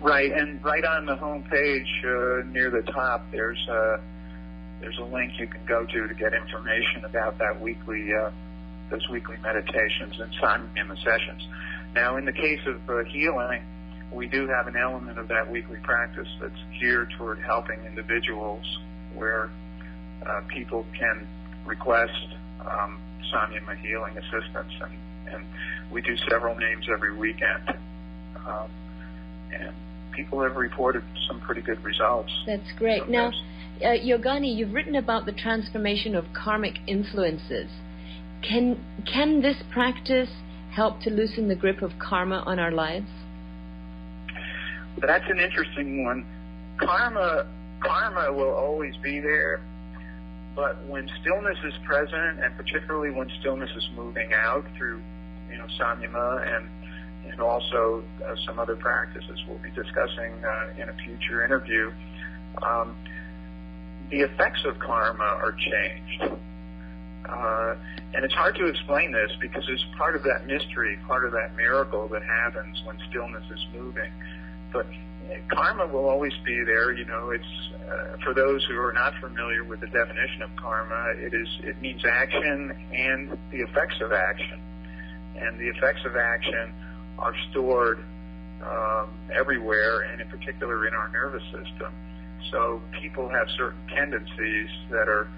Right, and right on the home page near the top, there's a link you can go to get information about that those weekly meditations and Samyama sessions. Now, in the case of healing, we do have an element of that weekly practice that's geared toward helping individuals, where people can request Samyama healing assistance, and we do several names every weekend. And people have reported some pretty good results. That's great. Now, Yogani, you've written about the transformation of karmic influences. Can this practice help to loosen the grip of karma on our lives? That's an interesting one. Karma will always be there, but when stillness is present, and particularly when stillness is moving out through, Samyama and also some other practices we'll be discussing in a future interview, the effects of karma are changed. And it's hard to explain this because it's part of that mystery, part of that miracle that happens when stillness is moving. But karma will always be there. It's for those who are not familiar with the definition of karma, it means action and the effects of action. And the effects of action are stored everywhere, and in particular in our nervous system. So people have certain tendencies that are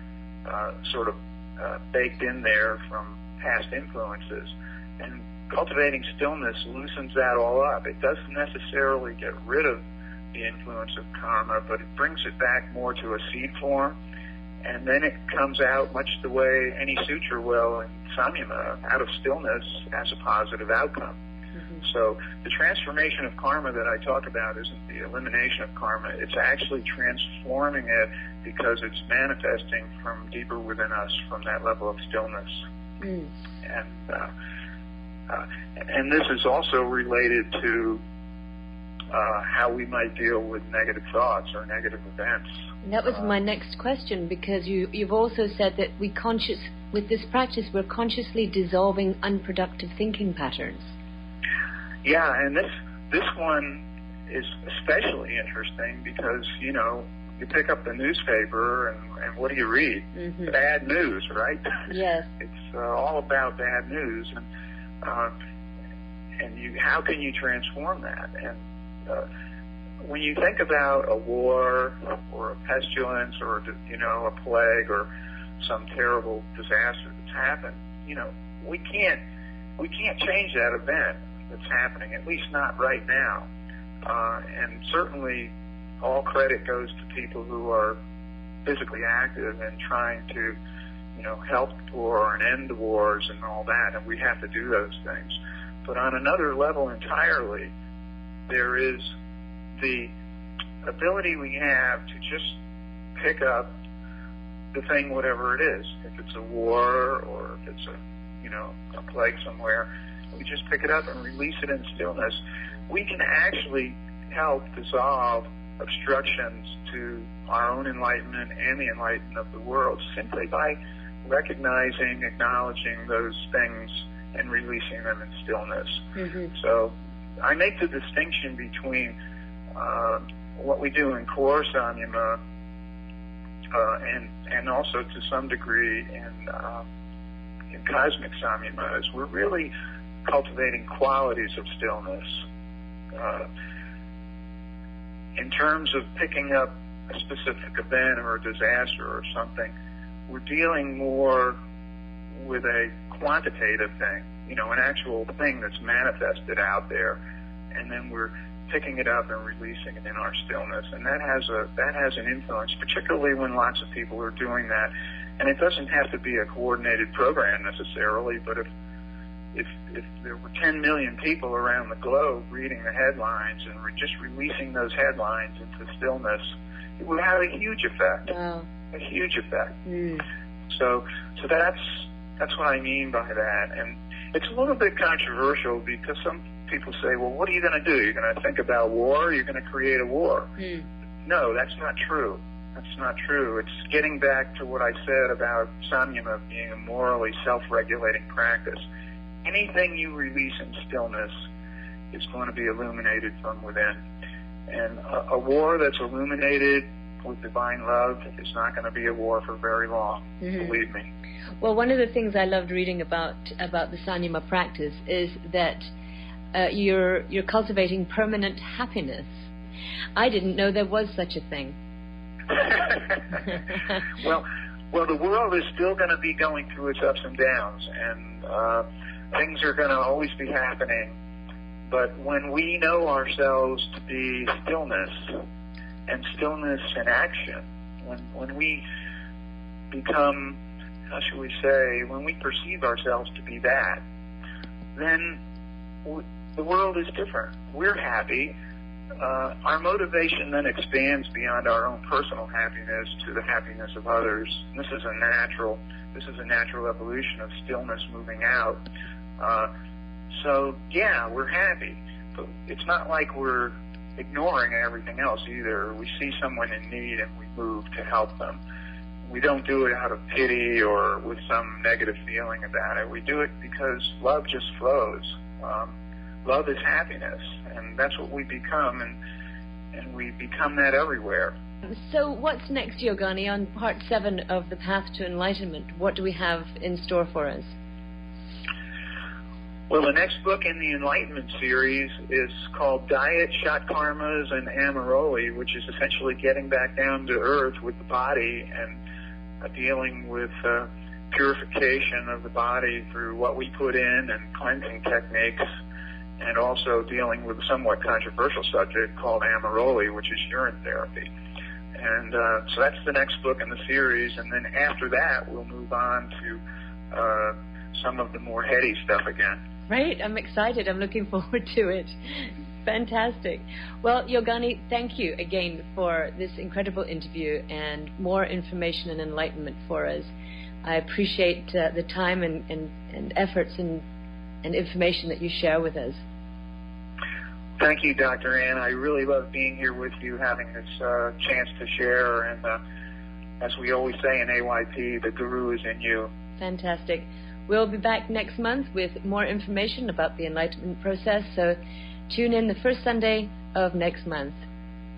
sort of baked in there from past influences. And cultivating stillness loosens that all up. It doesn't necessarily get rid of the influence of karma, but it brings it back more to a seed form, and then it comes out much the way any sutra will in Samyama, out of stillness as a positive outcome. Mm-hmm. So the transformation of karma that I talk about isn't the elimination of karma. It's actually transforming it because it's manifesting from deeper within us, from that level of stillness. Mm. And this is also related to how we might deal with negative thoughts or negative events. And that was my next question, because you've also said that with this practice, we're consciously dissolving unproductive thinking patterns. Yeah, and this one is especially interesting because, you pick up the newspaper and what do you read? Mm-hmm. Bad news, right? Yes. It's all about bad news, and how can you transform that? And when you think about a war or a pestilence or a plague or some terrible disaster that's happened, we can't change that event that's happening, at least not right now. And certainly all credit goes to people who are physically active and trying to, help the poor and end the wars and all that, and we have to do those things. But on another level entirely, there is the ability we have to just pick up the thing, whatever it is. If it's a war or if it's a plague somewhere, we just pick it up and release it in stillness. We can actually help dissolve obstructions to our own enlightenment and the enlightenment of the world simply by recognizing, acknowledging those things and releasing them in stillness. Mm-hmm. So I make the distinction between what we do in core Samyama and also to some degree in cosmic Samyama, is we're really cultivating qualities of stillness. In terms of picking up a specific event or a disaster or something, we're dealing more with a quantitative thing, an actual thing that's manifested out there, and then we're picking it up and releasing it in our stillness, and that has an influence, particularly when lots of people are doing that. And it doesn't have to be a coordinated program necessarily, but if there were 10 million people around the globe reading the headlines and just releasing those headlines into stillness, it would have a huge effect. Wow. A huge effect. Mm. So that's what I mean by that. And it's a little bit controversial because some people say, well, what are you going to do? You're going to think about war? You're going to create a war? Mm. No, that's not true. That's not true. It's getting back to what I said about Samyama being a morally self-regulating practice. Anything you release in stillness is going to be illuminated from within. And a war that's illuminated with divine love is not going to be a war for very long, believe me. Well, one of the things I loved reading about the Samyama practice is that you're cultivating permanent happiness. I didn't know there was such a thing. Well, the world is still going to be going through its ups and downs, and things are going to always be happening. But when we know ourselves to be stillness, and stillness in action, when we become, how should we say, when we perceive ourselves to be that, then the world is different. We're happy. Our motivation then expands beyond our own personal happiness to the happiness of others. This is a natural evolution of stillness moving out. So yeah, we're happy, but it's not like we're ignoring everything else either. We see someone in need and we move to help them. We don't do it out of pity or with some negative feeling about it. We do it because love just flows. Love is happiness, and that's what we become, and we become that everywhere. So what's next, Yogani, on part 7 of The Path to Enlightenment? What do we have in store for us? Well, the next book in the Enlightenment series is called Diet, Shot Karmas, and Amaroli, which is essentially getting back down to earth with the body and dealing with purification of the body through what we put in and cleansing techniques, and also dealing with a somewhat controversial subject called Amaroli, which is urine therapy. And so that's the next book in the series, and then after that we'll move on to some of the more heady stuff again. Right, I'm excited. I'm looking forward to it. Fantastic. Well, Yogani, thank you again for this incredible interview and more information and enlightenment for us. I appreciate the time and efforts and information that you share with us. Thank you, Dr. Ann. I really love being here with you, having this chance to share. And as we always say in AYP, the guru is in you. Fantastic. We'll be back next month with more information about the enlightenment process, so tune in the first Sunday of next month.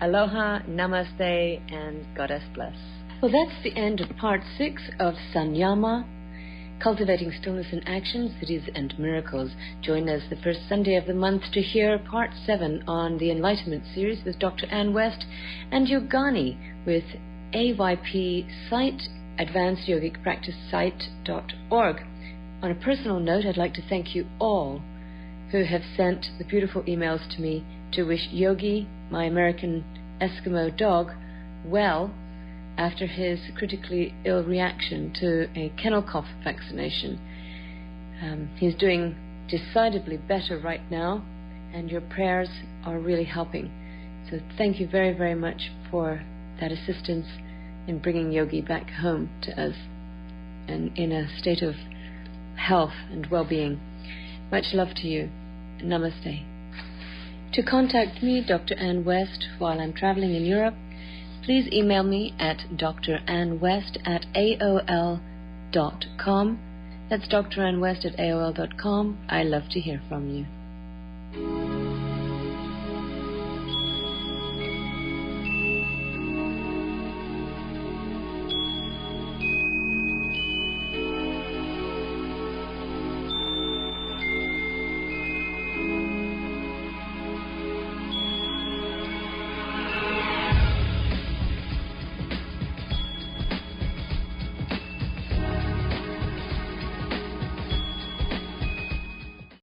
Aloha, namaste, and Goddess bless. Well, that's the end of part 6 of Samyama, Cultivating Stillness in Action, Siddhis and Miracles. Join us the first Sunday of the month to hear part 7 on the Enlightenment series with Dr. Ann West and Yogani with AYP site, advancedyogicpracticesite.org. On a personal note, I'd like to thank you all who have sent the beautiful emails to me to wish Yogi, my American Eskimo dog, well after his critically ill reaction to a kennel cough vaccination. He's doing decidedly better right now, and your prayers are really helping. So thank you very, very much for that assistance in bringing Yogi back home to us and in a state of health and well-being. Much love to you. Namaste. To contact me, Dr. Ann West, while I'm traveling in Europe, please email me at drannwest@aol.com. That's drannwest@aol.com. I love to hear from you.